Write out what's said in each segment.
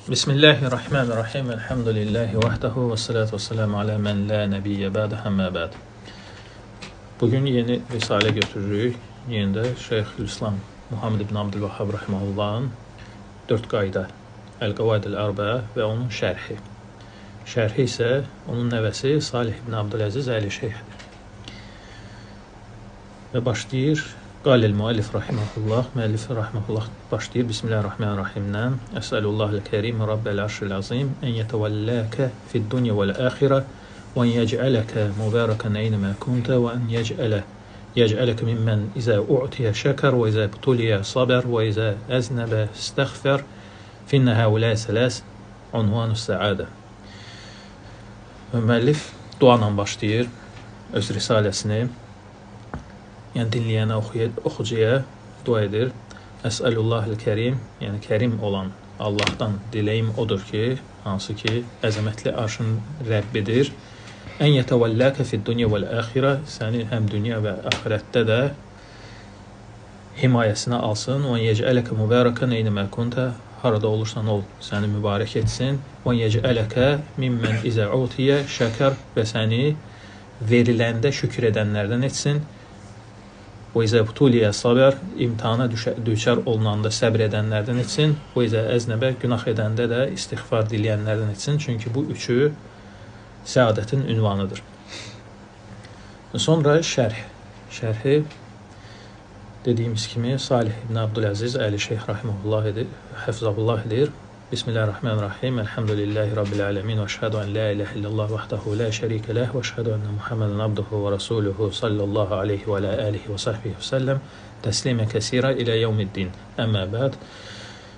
Bismillahirrahmanirrahim. Elhamdülillahi vahdehu və salatu vəssalamu alə mən la nəbiyyə bədə həmmə bəd. Bugün yeni risalə götürürük. Yeni də Şeyxülislam Muhammed ibn Abdülvahhab rahimehullahın 4 qayda Əl-Qavaid el-Arbəə və onun şərhi. Şərhi isə onun nəvəsi Salih ibn Abdüləziz Əli Şeyxdir. Və başlayır. قال المؤلف رحمه الله müəllif rahmetullah başlayır Bismillahirrahmanirrahimdən Əsəlullahul Kərim Rabbel Arşil Azim en yetevellaka fid dunya vel ahireh ve en yec'alaka mübareken eynema kunta ve en yec'alaka mimmen iza u'tiya şeker ve iza ibtuliya saber ve iza aznaba istagfar finne haula selas unvanus saada. Müəllif duanla başlayır öz risaləsini. Yəni dinləyənə, oxucuya dua edir. Əsəlullahul Kərim, yəni Kərim olan Allahdan diləyim odur ki, hansı ki, əzəmətli arşın Rəbbidir. Ən yətəvəlləkə fid dunya vəl əxirə, səni həm dünya və axirətdə də himayəsinə alsın. Və yecələkə mübarəkən eynəmə kunta, harada olursan ol, səni mübarək etsin. Və yecələkə mimmən izə utiyə şəkər və səni veriləndə şükür edənlərdən etsin. Və izə ibtuliyə sabər, imtihana düçar olunanda səbr edənlərdən etsin. Və izə əznəbə, günah edəndə də istiğfar diləyənlərdən etsin. Çünki bu üçü səadətin ünvanıdır. Sonra şərhi dediyimiz kimi Salih ibn Abdüləziz Əli Şeyx rahimehullah edir, həfzəhullah edir. Bismillahirrahmanirrahim. Elhamdülillahi Rabbil alemin və əşhədu en la ilahe illallah vahdehu la şərikə leh və əşhədu enne Muhammeden abduhu və rasuluhu sallallahu aleyhi və alihi və sahbihi və səlləm təslimə kəsirə ilə yevmiddin. Əmmə bəd.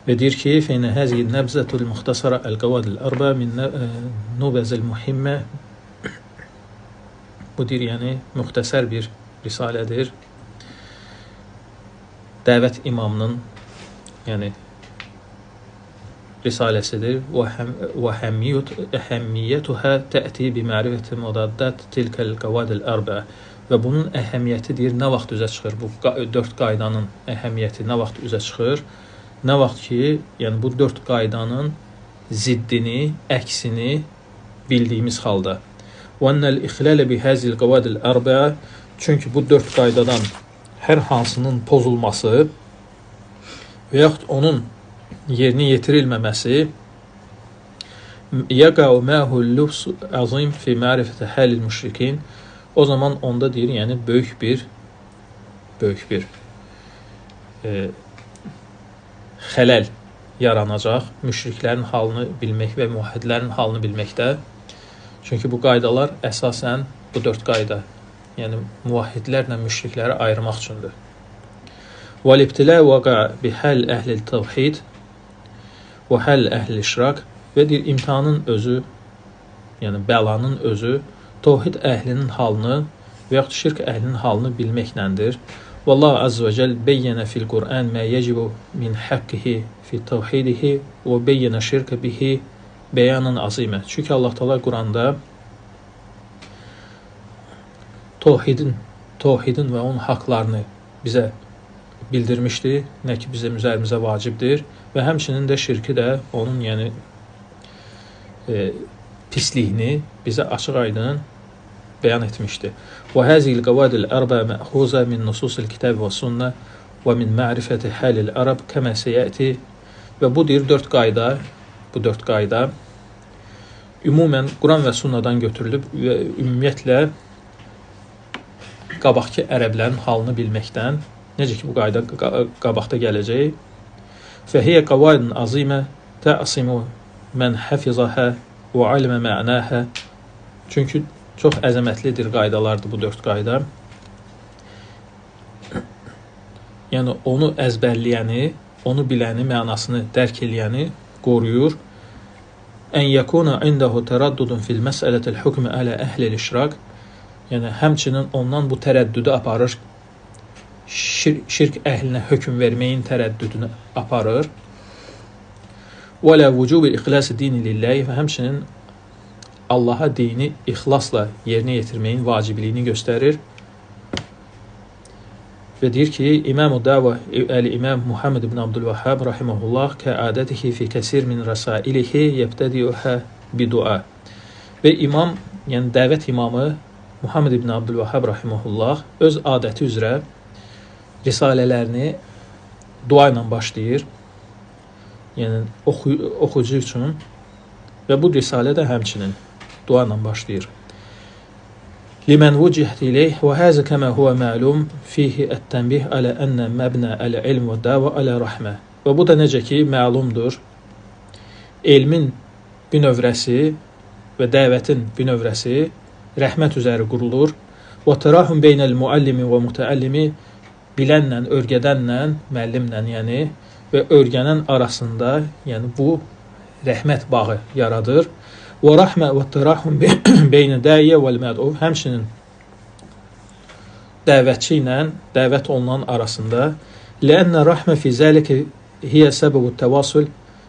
Və deyir ki, fəynə həzihi nəbzətul muxtasara əl-qavaid el-arbə min nubəzil muhimmə. Bu deyir, yəni müxtəsər bir risalədir. Dəvət imamının, yəni risaləsidir. Və əhəmmiyyətuhə tə'ti bimərifəti mudaddat tilkəl qavaid el-arbə. Və bunun əhəmiyyəti deyir, nə vaxt üzə çıxır? Bu 4 qaydanın əhəmiyyəti nə vaxt üzə çıxır? Nə vaxt ki, yəni bu 4 qaydanın ziddini, əksini bildiyimiz halda. Və annəl ixlələ bihəzil qavaid el-arbə. Çünki bu 4 qaydadan hər hansının pozulması və yaxud onun yerinə yetirilməməsi yəqəu məhul lübs azim fi mərifətə həlil müşrikin. O zaman onda deyir, yəni böyük bir xələl yaranacaq müşriklərin halını bilmək və muvahhidlərin halını bilməkdə. Çünki bu qaydalar əsasən bu 4 qayda, yəni muvahhidlərlə müşrikləri ayırmaq üçündür. Vəl-ibtilə vəqa bihəl əhlil təvhid və həl əhl-i işrak. Və deyir, imtihanın özü, yəni bəlanın özü təvhid əhlinin halını və yaxud şirk əhlinin halını bilməkləndir. Vallahu azza və cəl beyyənə fil Qur'an mə yəcibu min haqqihi fi təvhidihi və beyyənə şirkə bihi bəyanın azimə. Çünki Allah Teala Quranda təvhidin və onun haqlarını bizə bildirmişdir, nə ki bizim üzərimizə vacibdir və həmçinin də şirki də onun, yəni pisliyini bizə açıq-aydın bəyan etmişdir. Və həzil qavaidil arbə məxuzə min nususil kitab və sünnə və min ma'rifəti halil ərəb kəmə səyəti. Və bu deyir 4 qayda ümumən Quran və sünnadan götürülüb və ümumiyyətlə qabaqki ərəblərin halını bilməkdən, necə ki bu qayda qabaqda gələcək. Fəhiyyə qavaidun azimə tə'asimu mən həfizəhə və alimə mə'nəhə. Çünki çox əzəmətlidir qaydalardır bu 4 qayda. Yəni onu əzbərləyəni, onu biləni, mənasını dərk eləyəni qoruyur. Ən yəkuna indəhu tərəddudun fil məsələtil hükmü ələ əhlil işrak. Yəni həmçinin ondan bu tərəddüdü aparır, şirk əhlinə hökm verməyin tərəddüdünü aparır. Və lə vücubi ixlas dini lillahi. Və həmçinin Allaha dini ixlasla yerinə yetirməyin vacibliyini göstərir. Və deyir ki, İmam-ı Dava Əl-İmam Muhammed ibn Abdülvəhhab rahimehullah kəadətihi fi kəsir min rəsailihi yəbtədiuhə bidua. Və imam, yəni dəvət imamı Muhammed ibn Abdülvəhhab rahimehullah öz adəti üzrə risalələrini dua ilə başlayır. Yəni oxucu üçün və bu risalə də həmçinin dua ilə başlayır. لمن وجهت إليه وهذا كما هو معلوم فيه التنبيه على أن مبنى العلم والدعوة على رحمة. Və bu da necə ki, məlumdur, elmin bünövrəsi və dəvətin bünövrəsi rəhmət üzəri qurulur. Və tərahum beynəl müəllimi və mütəəllimi, bilənlə, örgədənlə, müəllimlə, yəni və örgənən arasında, yəni bu rəhmət bağı yaradır. Və rəhmə və tərahum beynə dəyə vəl məd'u, həmçinin dəvətçi ilə dəvət olunan arasında lənnə rəhmə fi zəlikə hiyə səbəbu təvasul,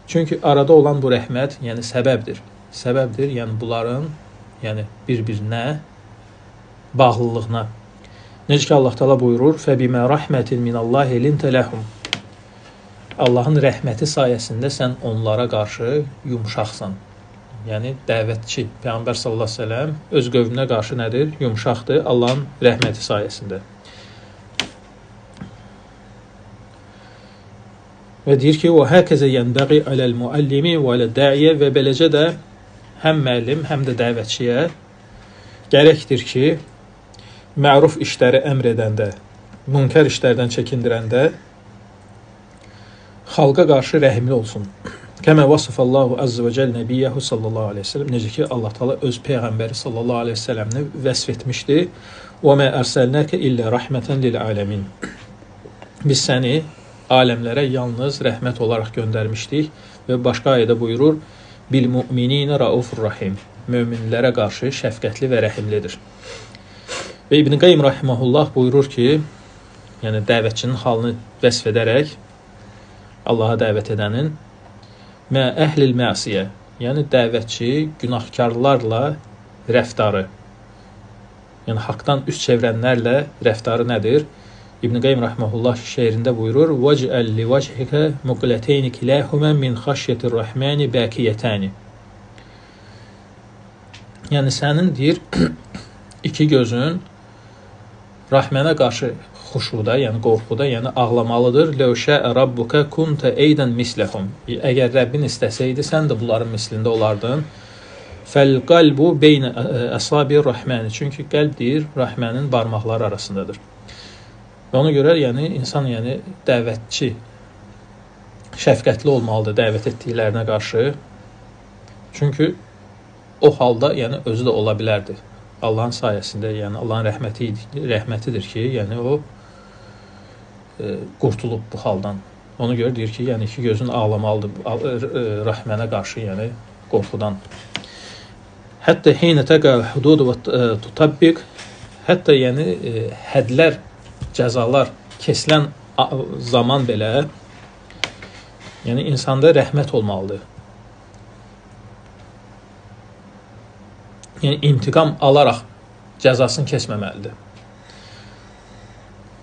çünki arada olan bu rəhmət, yəni səbəbdir. Səbəbdir, yəni bunların, yəni bir-birinə bağlılığına. Necə ki Allah Teala buyurur: "Fəbimə rəhmətin minallahi lintə ləhum." Allahın rəhməti sayəsində sən onlara qarşı yumşaqsan. Yəni dəvətçi Peyğəmbər sallallahu əleyhi və səlləm öz qövmünə qarşı nədir? Yumşaqdır Allahın rəhməti sayəsində. Və deyir ki, "Və həkəzə yənbəği aləl müəllimi və aləd da'iyə", və beləcə də həm müəllim, həm də dəvətçiyə gərəkdir ki, məruf işləri əmr edəndə, münkər işlərdən çəkindirəndə xalqa qarşı rəhimli olsun. Kəmə vasıfallahu azze və cəl nəbiyyəhu sallallahu aleyhi ve sellem, necə ki Allah Teala öz Peyğəmbəri sallallahu aleyhi ve sellemni vəsf etmişdir. Və mə ərsəlnəkə illə rəhmətən lil aləmin. Biz səni aləmlərə yalnız rəhmət olaraq göndərmişdik və başqa ayədə buyurur: bil mümininə raufur rahim. Möminlərə qarşı şəfqətli və rəhimlidir. Və İbn Qayyim rahimehullah buyurur ki, yəni dəvətçinin halını vəsf edərək Allaha dəvət edənin mə əhlil məsiyə, yəni dəvətçi günahkarlarla rəftarı, yəni haqdan üst çevirənlərlə rəftarı nədir? İbn Qayyim rahimehullah şeirində buyurur: "Vəcəl li vəchikə muqləteyni kilahuma min xəşyetir rəhmani baqiyətani." Yəni sənin deyir iki gözün Rəhmənə qarşı xuşuda, yəni qorxuda, yəni ağlamalıdır. "Ləv şəə rabbuka kunta eydən misləhum." Əgər Rəbbin istəsəydi, sən də bunların mislində olardın. "Fəl qalbu beynə əsabi rəhməni." Çünki qəlb deyir, Rəhmənin barmaqları arasındadır. Və ona görə yəni insan, yəni dəvətçi şəfqətli olmalıdır dəvət etdiklərinə qarşı. Çünki o halda yəni özü də ola bilərdi. Allahın sayəsində, yəni Allahın rəhmətidir ki, yəni o qurtulub bu haldan. Ona görə deyir ki, yəni iki gözün ağlamalıdır rəhmənə qarşı, yəni qorxudan. Hətta heynə təqə hudud və tutabbiq, hətta yəni hədlər, cəzalar kesilən zaman belə yəni insanda rəhmət olmalıdır. Yəni intiqam alaraq cəzasını kəsməməlidir.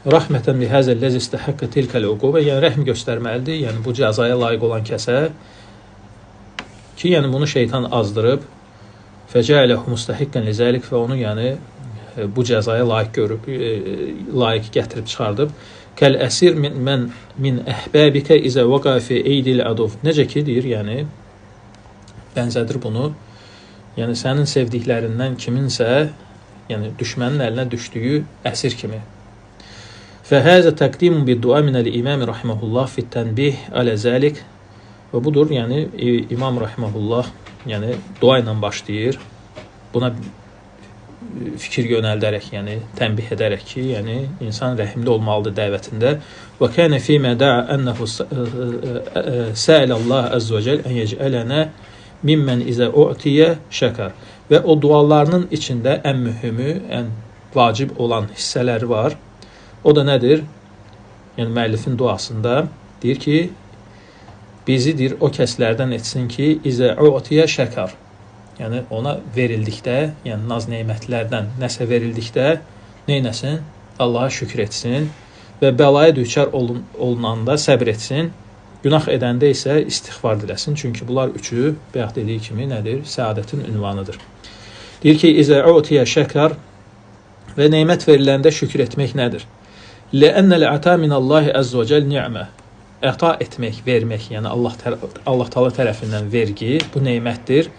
Rəhmətən bi həzəl ləzi istəhəqqə tilkəl uqubə, yəni rəhm göstərməlidir. Yəni bu cəzaya layiq olan kəsə ki, yəni bunu şeytan azdırıb fəcəələhu mustahiqqən lizəlik, və onu yəni bu cəzaya layiq görüb, layiq gətirib çıxardıb. Kəl əsir min əhbəbikə izə vəqa fi eydil adov. Necə ki deyir, yəni bənzədir bunu. Yəni sənin sevdiklərindən kiminsə, yəni düşmənin əlinə düşdüyü əsir kimi. Fəhəzə təqdimun bid-dua minəl imam rahimehullah fi tənbih alə zəlik. Və budur, yəni İmam rahimehullah yəni dua ilə başlayır. Buna fikir yönəldərək, yəni tənbih edərək ki, yəni insan rəhimli olmalıdır dəvətində. Və kana fi ma da'a annahu sa'alallah azza və cəl an yec'alana mimmen izə u'tiyə şəkər. Və o dualarının içində ən mühümü, ən vacib olan hissələri var. O da nədir? Yəni müəllifin duasında deyir ki, bizi deyir o kəslərdən etsin ki, izə u'tiyə şəkər. Yəni ona verildikdə, yəni naz nemətlərdən nəsə verildikdə neynəsin? Allaha şükür etsin və bəlaya düçar olunanda səbr etsin. Günah edəndə isə istiğfar diləsin. Çünki bunlar üçü, bayaq dediyi kimi, nədir? Səadətin ünvanıdır. Deyir ki, İzə utiyə şəkər və neymət veriləndə şükür etmək nədir? Ləənnəl əta minallahi əzzə və cəl ni'mə. Əta etmək, vermək, yəni Allah Taala tərəfindən vergi, bu neymətdir.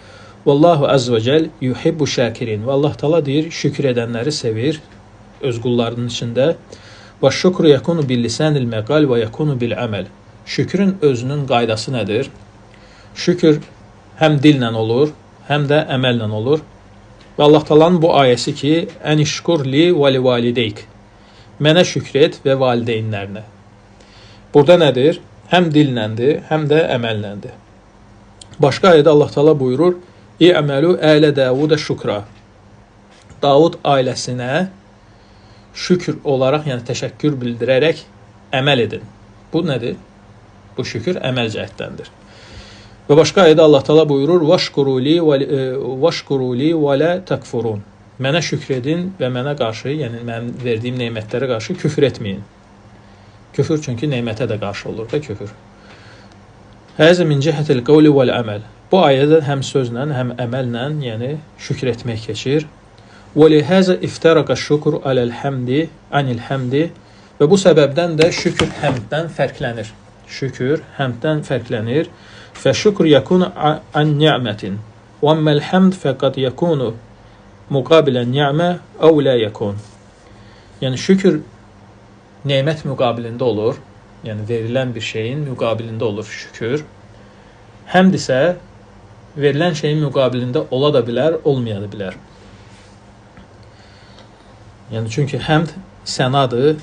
Vallahu əzzə və cəl yuhibbu şakirin. Və Allah Taala deyir, şükür edənləri sevir öz qullarının içində. Və şükru yakunu bil lisanil məqal və yakunu bil əməl. Şükrün özünün qaydası nədir? Şükür həm dillə olur, həm də əməllə olur. Və Allah Taala'nın bu ayəsi ki, "Ənişkur li və li valideyk." Mənə şükr et və valideynlərinə. Burada nədir? Həm dilləndir, həm də əməlləndir. Başqa ayədə Allah Taala buyurur: "İ'məlu ələ Davuda şükra." Davud ailəsinə şükür olaraq, yəni təşəkkür bildirərək əməl edin. Bu nədir? Bu şükür əməl cəhətdəndir. Və başqa ayədə Allah Taala buyurur: "Vaşkuru li və la takfurun." Mənə şükr edin və mənə qarşı, yəni mənim verdiyim nemətlərə qarşı küfr etməyin. Küfür çünki nemətə də qarşı olur da küfür. Həzə min cəhətil qavli vəl əməl. Bu ayədə həm sözlə, həm əməllə, yəni şükr etmək keçir. Və lihəzə iftaraqa şükr aləl həmdi, anil həmdi. Və bu səbəbdən də şükür həmddən fərqlənir. Şükür həmddən fərqlənir. Fə şükr yakunu an ni'mətin. Və amməl həmd fəqad yakunu muqabilən ni'mə əv la yakun. Yəni şükür nemət müqabilində olur. Yəni verilən bir şeyin müqabilində olur şükür. Həmd isə verilən şeyin müqabilində ola da bilər, olmaya da bilər. Yəni çünki həmd sənadır,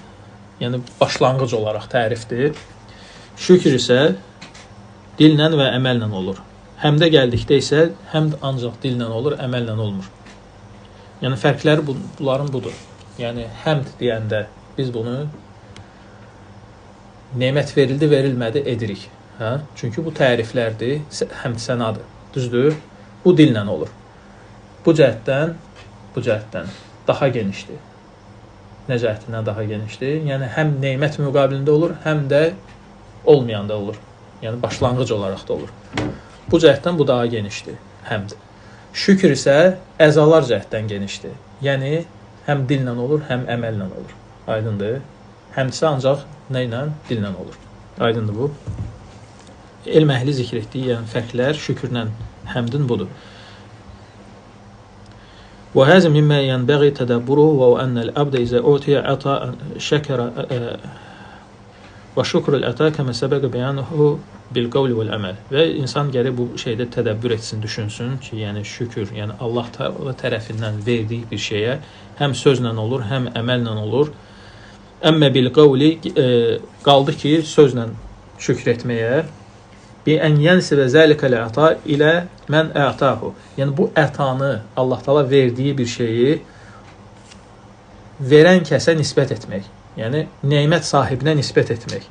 yəni başlanğıc olaraq tərifdir. Şükür isə dillə və əməllə olur. Həmdə gəldikdə isə həmd ancaq dillə olur, əməllə olmur. Yəni fərqləri bunların budur. Yəni həmd deyəndə biz bunu nemət verildi, verilmədi edirik. Hə? Çünki bu təriflərdir, həmd sənadır. Düzdür? Bu dillə olur. Bu cəhətdən daha genişdir. Nə cəhətindən daha genişdir? Yəni həm nemət müqabilində olur, həm də olmayanda olur. Yəni başlanğıc olaraq da olur. Bu cəhətdən bu daha genişdir, həmd. Şükür isə əzalar cəhətdən genişdir. Yəni həm dillə olur, həm əməllə olur. Aydındır? Həmd isə ancaq nə ilə? Dillə olur. Aydındır bu? Elm əhli zikr etdiyi yəni fərqlər şükürlə həmdin budur. Və həzə mimmə yənbəği tədəbburuhu və ənəl əbdə izə utiyə əta şəkərə və şükrül əta kəmə səbəqə bəyanuhu bil qavli vəl əməl. Və insan gərək bu şeydə tədəbbür etsin, düşünsün ki, yəni şükür, yəni Allah tərəfindən verdiyi bir şeyə həm sözlə olur, həm əməllə olur. Əmmə bil qavli qaldı ki, sözlə şükür etməyə bi ən yənsibə zəlikəl əta ilə mən ətahu. Yəni bu ətanı Allah Taala verdiyi bir şeyi verən kəsə nisbət etmək. Yəni nemət sahibinə nisbət etmək.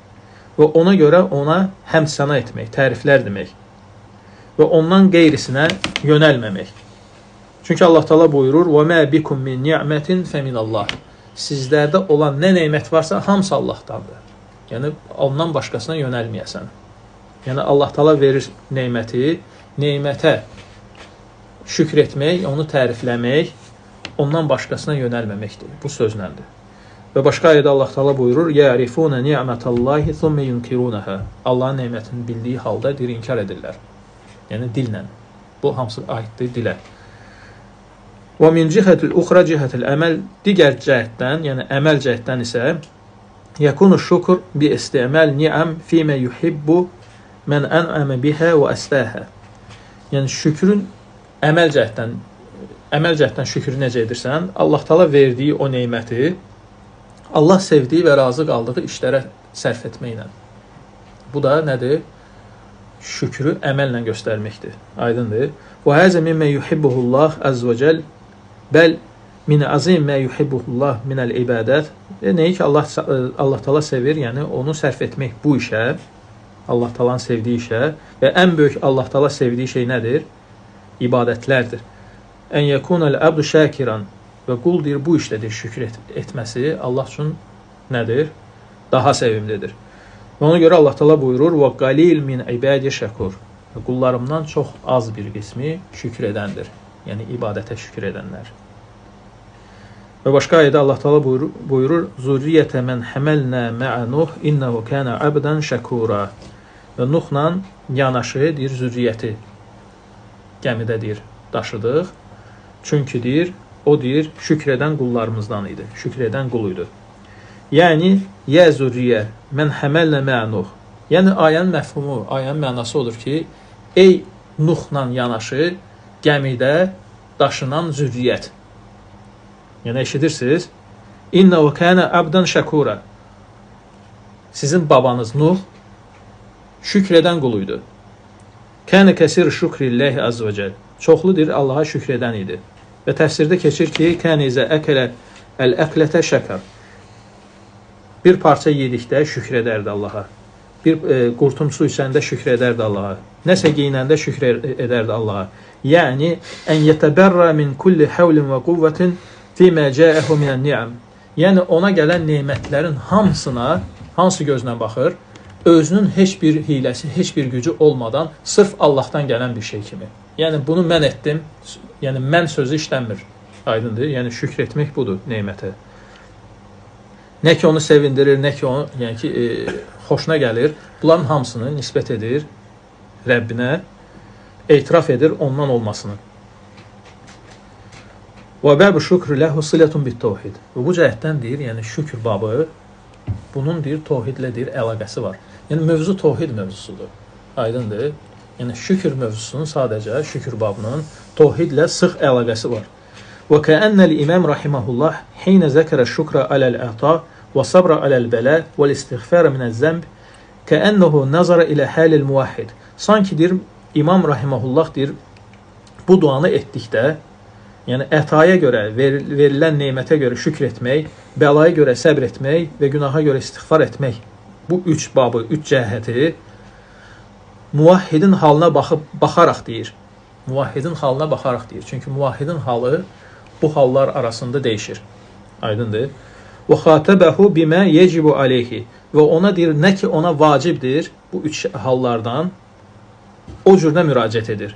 Və ona görə ona həmd səna etmək, təriflər demək. Və ondan qeyrisinə yönəlməmək. Çünki Allah Taala buyurur: "Və mə bikum min ni'mətin fəminallah." Sizlərdə olan nə nemət varsa hamısı Allahdandır. Yəni ondan başqasına yönəlməyəsən. Yəni Allah Taala verir neməti, nemətə şükr etmək, onu tərifləmək, ondan başqasına yönəlməməkdir. Bu sözləndir. Və başqa ayədə Allah Taala buyurur: "Ya'rifuna ni'matallahi thumma yunkirunaha." Allahın nemətini bildiyi halda inkar edirlər. Yəni dillə. Bu hamısı aiddir dilə. Və min cihətil uxra cihətil əməl, digər cəhətdən, yəni əməl cəhətdən isə yakunu şükr bi istimal ni'am fima yuhibbu men an'ama biha və əstəha. Yəni şükrün əməl cəhətdən şükrü necə edirsən? Allah Taala verdiyi o neməti Allah sevdiyi və razı qaldığı işlərə sərf etməklə. Bu da nədir? Şükrü əməllə göstərməkdir. Aydındır? Və həzə mimmə yuhibbuhullah əzz və cəl bəl min azim mə yuhibbuhullah minəl ibadət. Nəyi ki Allah Taala sevir, yəni onu sərf etmək bu işə, Allah Taala'nın sevdiyi işə və ən böyük Allah Taala sevdiyi şey nədir? İbadətlərdir. Ən yekunəl abdu şakiran və qul deyir bu işlədir şükür etməsi Allah üçün nədir? daha sevimlidir. Ona görə Allah Teala buyurur: "Və qalil min ibadi şəkur." Qullarımdan çox az bir qismi şükür edəndir. Yəni ibadətə şükür edənlər. Və başqa ayədə Allah Teala buyurur: "Zurriyyətə men hamalna ma'a Nuh innehu kana abdan şəkura." Və Nuhla yanaşı deyir zürriyyəti gəmidə deyir daşıdıq. Çünki deyir o deyir şükür edən qullarımızdan idi. Şükür edən qul idi. Yəni ya zurriyə men hamalna ma'a Nuh. Yəni ayənin məfhumu, ayənin mənası odur ki, ey Nuhla yanaşı gəmidə daşınan zürriyyət. Yəni eşidirsiniz? İnnehu kana abdan şəkura. Sizin babanız Nuh şükür edən qul idi. Kana kəsir şükrillahi azza və cəl. Çoxludur Allaha şükür edən idi. Və təfsirdə keçir ki, kana izə əkələ əl-əklətə şəkər. Bir parça yedikdə şükür edərdi Allaha. Bir qurtum su içəndə şükür edərdi Allaha. Nəsə geyinəndə şükür edərdi Allaha. Yəni ən yetəbərrə min kulli havlin və quvvətin fimə cəəhu minən ni'am. Yəni ona gələn nemətlərin hamısına hansı gözlə baxır? Özünün heç bir hiləsi, heç bir gücü olmadan sırf Allahdan gələn bir şey kimi. Yəni bunu mən etdim. Yəni mən sözü işlənmir. Aydındır? Yəni şükür etmək budur nemətə. Nə ki onu sevindirir, nə ki onu, yəni ki xoşuna gəlir. Bunların hamısını nisbət edir Rəbbinə, etiraf edir ondan olmasını. Və bəbu şükrü ləhu siletun bit tevhid. Və bu cəhətdən deyir, yəni şükür babı bunun deyir tevhidlə deyir əlaqəsi var. Yəni mövzu tevhid mövzusudur. Aydındır? Yəni şükür mövzusunun sadəcə şükür babının tevhidlə sıx əlaqəsi var. Və kəənnəl imam rahimehullah heyne zəkərə şükra aləl-əta və sabra aləl-bələ vəl-istiğfara minəz-zəmb kəənnehu nazara ilə halil muvahhid. Sanki deyir imam rahimehullah deyir bu duanı etdikdə, yəni ətaya görə, verilən nemətə görə şükr etmək, bəlaya görə səbr etmək və günaha görə istiğfar etmək, bu üç babı, üç cəhəti muvahhidin halına baxaraq deyir. Muvahhidin halına baxaraq deyir. Çünki muvahhidin halı bu hallar arasında dəyişir. Aydındır? Və xatəbəhu bimə yecibu aleyhi. Və ona deyir, nə ki ona vacibdir, bu üç hallardan o cürdə müraciət edir.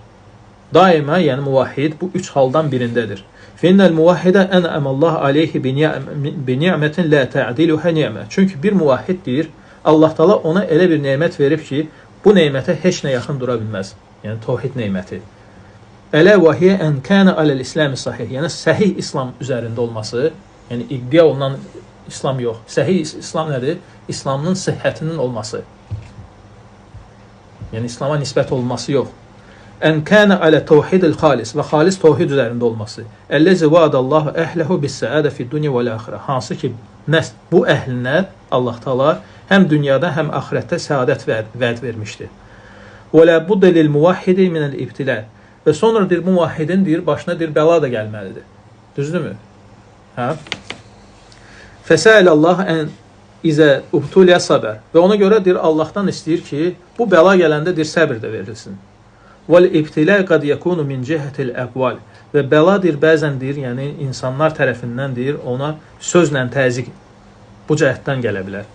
Daima, yəni muvahhid bu üç haldan birindədir. Finnəl muvahhidə ənəməllah aleyhi bi ni'mətin la ta'diluha ni'mə. Çünki bir muvahhid deyir, Allah Taala ona elə bir nemət verib ki, bu nemətə heç nə yaxın dura bilməz. Yəni tevhid neməti. Ələ və hiyə ən kana aləl-İslam sahih. Yəni səhih İslam üzərində olması, yəni iddia olunan İslam yox. Səhih İslam nədir? İslamın sihhətinin olması. Yəni İslama nisbət olması yox. Ən kana alə tevhidil xalis və xalis tevhid üzərində olması. Əlləzi va'adallahu əhləhu bis-səadə fid-dunya vəl-axirə. Hansı ki, bu əhlinə Allah Taala həm dünyada, həm axirətdə səadət vəd vermişdir. Və la budda lil-muvahhidi minəl-ibtila. Və sonra deyir, muvahhidin deyir, başına deyir, bəla da gəlməlidir. Düzdürmü? Hə? Fəsəəlallah ən izə ubtuliyə sabər. Və ona görə deyir, Allahdan istəyir ki, bu bəla gələndə deyir, səbir də verilsin. Vəl-ibtila qad yakunu min cihətil əqval. Və bəla deyir, bəzən deyir, yəni insanlar tərəfindən deyir, ona sözlə təzyiq bu cəhətdən gələ bilər.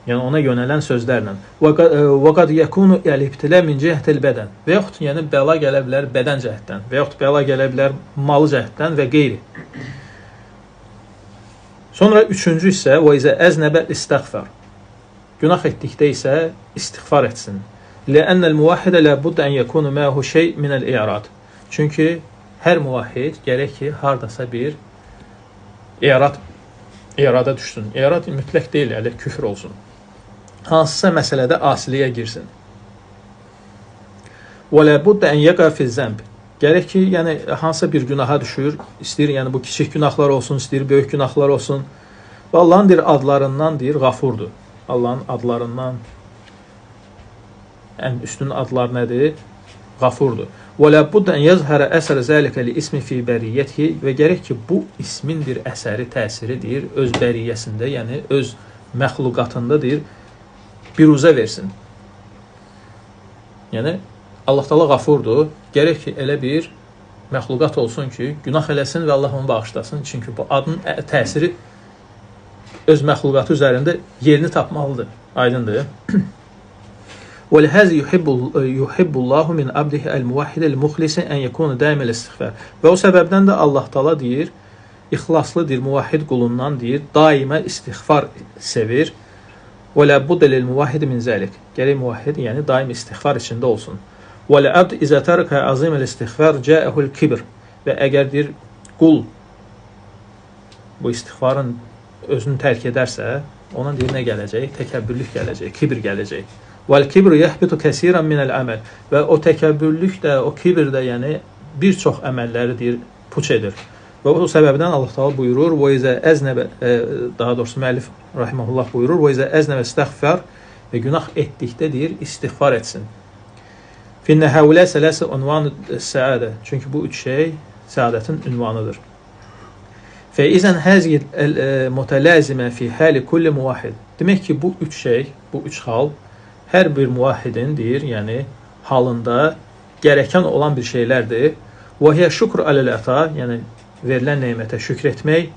Yəni ona yönələn sözlərlə. Və qad yakunu al-ibtila min cihətil bədən. Və yaxud yəni bəla gələ bilər bədən cəhətdən, və yaxud bəla gələ bilər malı cəhətdən və qeyri. Sonra üçüncü isə və izə əznəbə istiğfar. Günah etdikdə isə istiğfar etsin. Lə'annəl muvahhidə la budda an yakunu ma'hu şey min al-i'rad. Çünki hər muvahhid gərək ki, hardasa bir i'rada düşsün. İ'rad mütləq deyil, yəni küfr olsun. Hansısa məsələdə asiliyə girsin. Və la budda an yaqa fi zəmb. Gərək ki, yəni hansısa bir günaha düşür, istəyir, yəni bu kiçik günahlar olsun, istəyir böyük günahlar olsun. Və Allahın deyir adlarından deyir Qafurdur. Allahın adlarından ən üstün adlar nədir? Qafurdur. Və la budda an yazhara əsər zəlikə li ismi fi bəriyyətihi və gərək ki, bu ismin bir əsəri, təsiri deyir öz bəriyyəsində, yəni öz məxluqatında deyir biruzə versin. Yəni Allah Taala Qafurdur. Gərək ki, elə bir məxluqat olsun ki, günah eləsin və Allah onu bağışlasın. Çünki bu adın təsiri öz məxluqatı üzərində yerini tapmalıdır. Aydındır. وَلِهَذِ يُحِبُّ اللّٰهُ مِنْ عَبْدِهِ الْمُوَحِّدِ الْمُخْلِسِ اَنْ يَكُونَ دَائِمَ الْاِسْتِغْفَارِ Və o səbəbdən də Allah Taala deyir, ixlaslıdır, muvahhid qulundan deyir, daima istiğfar sevir. وَلَا بُدَّ لِلْمُوَحِّدِ مِنْ ذَلِكِ Gərək muvahhid, yəni daim istiğfar içində olsun. وَلَعَبْدِ اِذَا تَرَكَ عَظِيمَ الْاِسْتِغْفَارِ جَاءَهُ الْكِبْرِ Və əgər deyir, qul bu istiğfarın özünü tərk edərsə, ona deyir, nə gələcək? Təkəbbürlük gələcək, kibir gələcək. وَالْكِبْرُ يَحْبِطُ كَثِيرًا مِنَ الْعَمَلِ Və o təkəbbürlük də, o kibir də, yəni bir çox əməlləri deyir, puç edir. Və o səbəbdən Allah Taala buyurur, وَإِذَا أَذْنَبَ daha doğrusu müəllif rahimehullah buyurur, وَإِذَا أَذْنَبَ اسْتَغْفَرَ Və günah etdikdə deyir, istiğfar etsin. فِنَّ هَؤُلَاءِ ثَلَاثَ عنوان السَّعَادَةِ Çünki bu üç şey səadətin ünvanıdır. فَإِذَنْ هَذِهِ الْمُتَلَازِمَةِ فِي حَالِ كُلِّ مُوَحِّدٍ Demək ki, bu üç şey, bu üç hal hər bir muvahhidin deyir, yəni halında gərəkən olan bir şeylərdir. وَهِيَ شُكْرُ عَلَى الْعَطَاءِ Yəni verilən nemətə şükr etmək,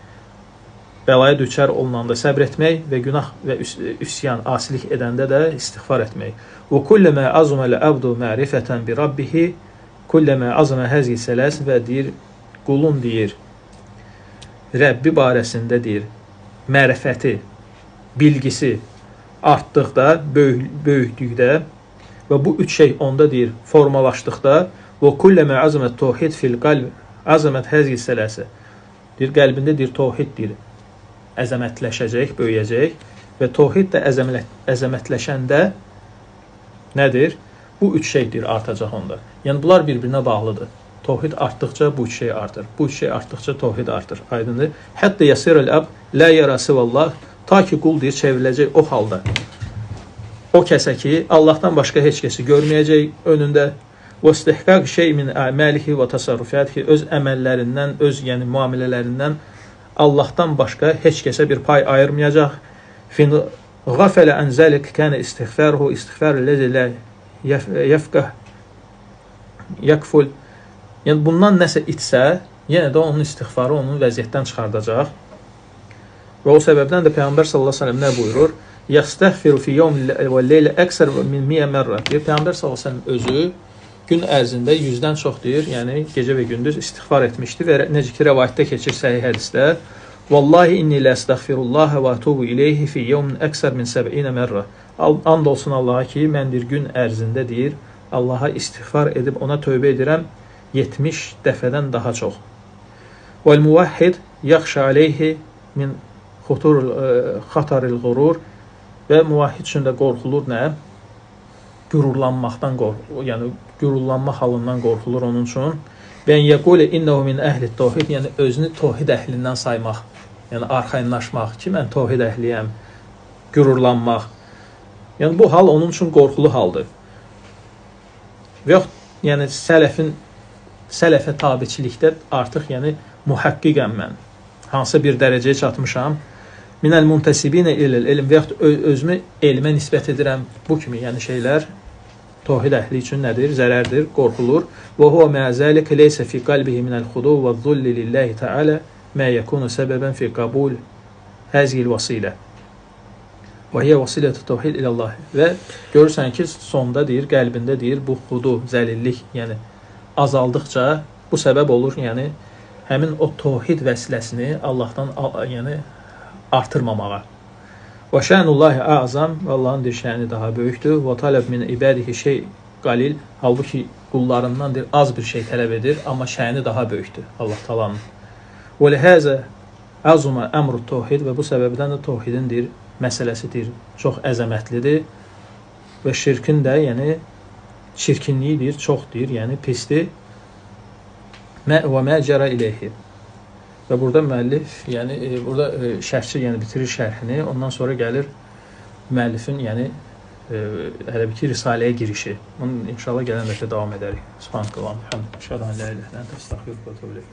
bəlaya düçar olunanda səbr etmək və günah və üsyan, asilik edəndə də istiğfar etmək. وَكُلَّمَا عَظُمَ الْعَبْدُ مَعْرِفَةً بِرَبِّهِ كُلَّمَا عَظَمَ هَذِهِ الثَّلَاثِ Və deyir, qulun deyir, Rəbbi barəsində deyir, mərifəti, bilgisi artdıqda, böyüklükdə və bu üç şey onda deyir, formalaşdıqda və kulləmə azəmət təvhid fil qalb azəmət həzgi sələsə deyir, qəlbində deyir, təvhid deyir, əzəmətləşəcək, böyüyəcək və təvhid də əzəmətləşəndə nədir? Bu üç şey deyir, artacaq onda. Yəni, bunlar bir-birinə bağlıdır. Təvhid artdıqca bu üç şey artır. Bu üç şey artdıqca təvhid artır. Aydındır. Hətta yasirəl əb lə yarası vallah Ta ki, qul deyir, çevriləcək o halda. O kəsə ki, Allahdan başqa heç kəsi görməyəcək önündə. وَاسْتِحْقَاقِ شَيْءٍ مِنْ أَعْمَالِهِ وَتَصَرُّفَاتِهِ Öz əməllərindən, öz yəni müamilələrindən Allahdan başqa heç kəsə bir pay ayırmayacaq. فِنْ غَفَلَ عَنْ ذَلِكَ كَانَ إِسْتِغْفَارُهُ إِسْتِغْفَارُ الَّذِي لَا يَفْقَهُ يَكْفُلُ Yəni, bundan nəsə itsə, yenə də onun istiğfarı onun vəziyyətdən çıxardacaq. Və o səbəbdən də Peyğəmbər sallallahu əleyhi və səlləm nə buyurur? Yəstəğfiru fi yawm və leylə əksər min 100 mərrə. Deyir Peyğəmbər sallallahu əleyhi və səlləm özü gün ərzində 100-dən çox deyir, yəni gecə və gündüz istiğfar etmişdi və necə ki rivayətdə keçir səhih hədisdə, "Vallahi inni la əstəğfirullah və atubu ileyhi fi yawmin əksər min 70 mərrə." And olsun Allaha ki, mən bir gün ərzində deyir, Allaha istiğfar edib ona tövbə edirəm 70 dəfədən daha çox. Vəl muvahhid yaxşa aleyhi min xataril qurur və muvahhid üçün də qorxulur nə? Qürurlanmaqdan qorxulur. Yəni qürurlanma halından qorxulur onun üçün. Və yəqulu innehu min əhli təvhid, yəni özünü təvhid əhlindən saymaq. Yəni arxayınlaşmaq ki, mən təvhid əhliyəm. Qürurlanmaq. Yəni bu hal onun üçün qorxulu haldır. Və yəni sələfə tabiçilikdə artıq yəni muhəqqiqəm mən. Hansı bir dərəcəyə çatmışam. Minəl muntəsibinə iləl elm və yaxud özümü elmə nisbət edirəm. Bu kimi yəni şeylər təvhid əhli üçün nədir? Zərərdir, qorxulur. Və huwa mə'zəlikə leysə fi qalbihi minəl xudu və zulli lillahi ta'ala mə yəkunu səbəbən fi qabul həzil vasilə. Və hiyə vasilətü təvhid ilallah. Və görürsən ki, sonda deyir, qəlbində deyir, bu xudu, zəlillik, yəni azaldıqca bu səbəb olur, yəni həmin o təvhid vəsiləsini Allahdan yəni artırmamağa. Və şənullahi azam, Allahın bir şəni daha böyükdür. Və tələb min ibadihi şey qalil, halbuki qullarından az bir şey tələb edir, amma şəni daha böyükdür Allah Taala'nın. Və lihəzə azuma əmru təvhid və bu səbəbdən də təvhidin deyir, məsələsidir, çox əzəmətlidir və şirkin də, yəni şirkinliyi deyir, çox deyir, yəni pisdir. Və mə cərə iləyhi. Və burada müəllif, yəni burada şərhçi yəni bitirir şərhini, ondan sonra gəlir müəllifin, yəni hələ bir ki risaləyə girişi. Bunu inşallah gələn dəfə davam edərik. Subhanallah, hamd, şədən la ilahe illə əntə, əstəğfiruka və etûbü ileyk.